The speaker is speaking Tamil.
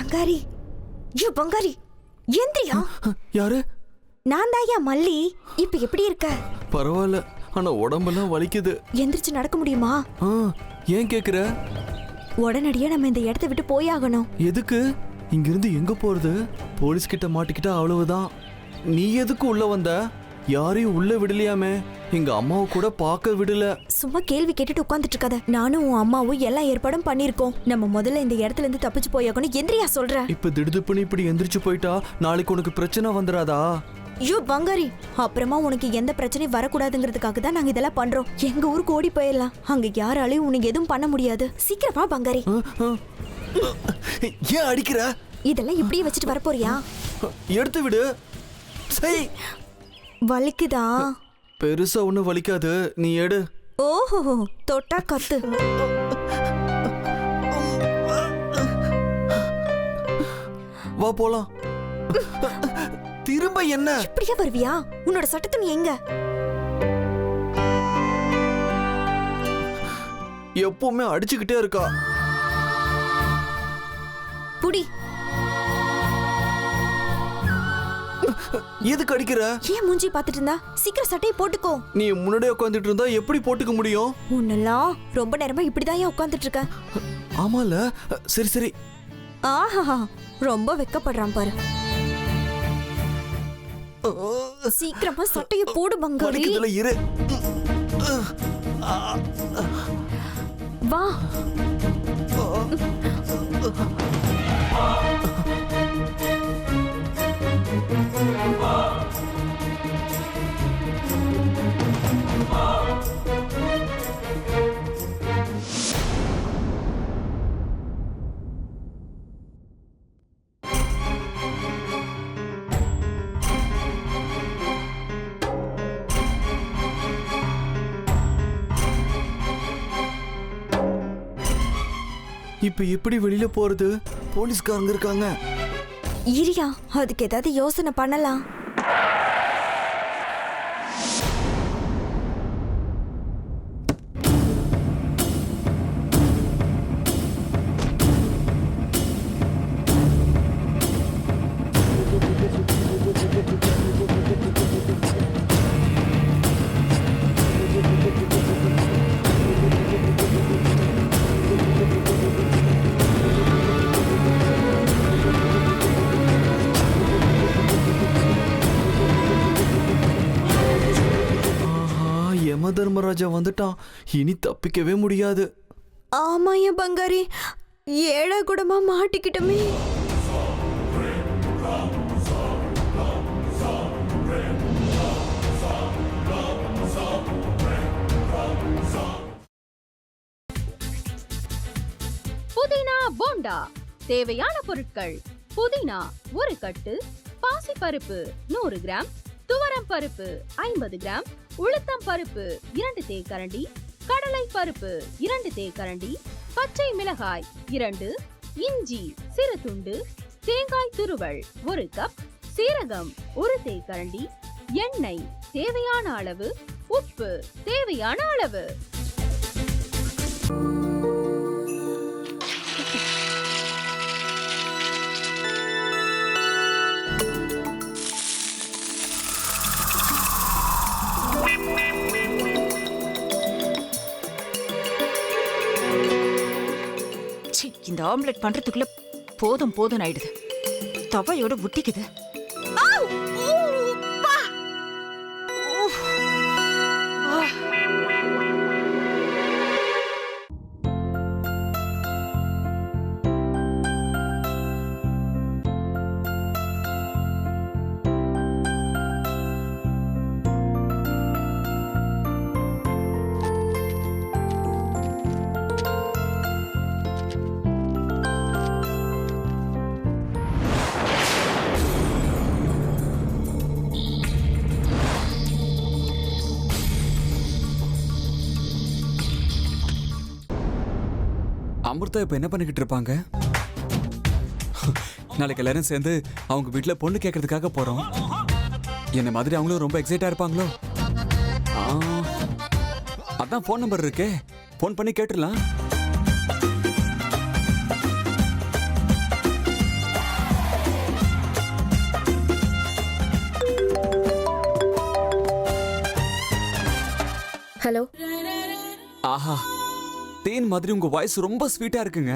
பங்காரி, யோ பங்காரி, எந்திரியா. யாரு? நான் தாயா மல்லி. இப்ப எப்படி இருக்க? பரவாயில்ல, ஆனா உடம்பெல்லாம் வலிக்குது. எந்திரிச்சு நடக்க முடியுமா? ஏன் கேக்குற? உடனடியா நம்ம இந்த இடத்தை விட்டு போயாகணும். எதுக்கு? இங்கிருந்து எங்க போறது? போலீஸ் கிட்ட மாட்டிக்கிட்டா அவ்வளவுதான். நீ எதுக்கு உள்ள வந்த? யாரையும் உள்ள விடலையாமே. எங்க அம்மாவை கூட பார்க்க விடல. சும்மா கேள்வி கேட்டுட்டு உட்கார்ந்துட்டு இருக்காத. நானும் உன் அம்மாவும் எல்லா ஏற்பாடும் பண்ணிருக்கோம். நம்ம முதல்ல இந்த இடத்துல இருந்து தப்பிச்சு போயாகணும். எந்திரியா சொல்ற. இப்ப திடுதுப்புன்னு இப்படி எந்திரிச்சு போயிட்டா நாளைக்கு உனக்கு பிரச்சனை வந்துடாதா? ஐயோ பங்காரி, அப்புறமா உனக்கு எந்த பிரச்சனையும் வரக்கூடாதுங்கிறதுக்காக தான் நாங்க இதெல்லாம் பண்றோம். எங்க ஊருக்கு ஓடி போயிடலாம். அங்க யாராலையும் உனக்கு எதுவும் பண்ண முடியாது. சீக்கிரமா பங்காரி. ஏன் அடிக்கிற? இதெல்லாம் இப்படியே வச்சுட்டு வர போறியா? எடுத்து விடு. சரி, வலிக்குதா? பெருசா ஒண்ணும் வலிக்காது, நீ எடு. ஓஹோ, தொட்டா கத்து. வா போலாம். திரும்ப என்ன? இப்படியே வருவியா? உன்னோட சட்டை துணி எங்க? எப்பவுமே அடிச்சுக்கிட்டே இருக்கா. புடி. எதுக்கு அடிக்கிற? ஏன் மூஞ்சி பாத்துட்டு இருந்தா? சீக்கிரம் சட்டையை போட்டுக்கோ. நீ முன்னாடியே உட்காந்துட்டு இருந்தா எப்படி போட்டுக்க முடியும்? உன்னெல்லாம் ரொம்ப நேரமா இப்படிதான் உட்காந்துட்டு இருக்க. ஆமால. சரி சரி. ஆஹா, ரொம்ப வெக்கப்படுறான் பாரு. சீக்கிரமா சட்டைய போடு பங்காரி. இரு. வா. இப்ப எப்படி வெளியில போறது? போலீஸ்காரங்க இருக்காங்க. இரியா, அதுக்கு ஏதாவது யோசனை பண்ணலாம். தர்மராஜா வந்துட்டான். இனி தப்பிக்கவே முடியாது. ஆமா என் பங்காரி, ஏழை கூடமா மாட்டிக்கிட்டோமே. புதினா போண்டா. தேவையான பொருட்கள்: புதினா 1 கட்டு, பாசிப்பருப்பு 100 கிராம், துவரம் பருப்பு 50 கிராம், உளுத்தம் பருப்பு 2 தேக்கரண்டி, கடலை பருப்பு 2 தேக்கரண்டி, பச்சை மிளகாய் 2, இஞ்சி சிறு துண்டு, தேங்காய் துருவல் 1 கப், சீரகம் 1 தேக்கரண்டி, எண்ணெய் தேவையான அளவு, உப்பு தேவையான அளவு. இந்த ஆம்லெட் பண்றதுக்குள்ள போதும் போதும் ஆயிடுது. தவையோட ஒட்டிக்குது. அமிர்தா இப்ப என்ன பண்ணிக்கிட்டு இருப்பாங்க? நாளைக்கு எல்லாரும் சேர்ந்து அவங்க வீட்டுல பொண்ணு கேட்கறதுக்காக போறோம். என்ன மாதிரி அவங்களும் ரொம்ப எக்ஸைட்டா இருப்பாங்களோ? அதான் போன் நம்பர் இருக்கே, போன் பண்ணி கேட்டுடலாம். ஹலோ. ஆஹா, தேன் மாதிரி உங்க வாய்ஸ் ரொம்ப ஸ்வீட்டா இருக்குங்க.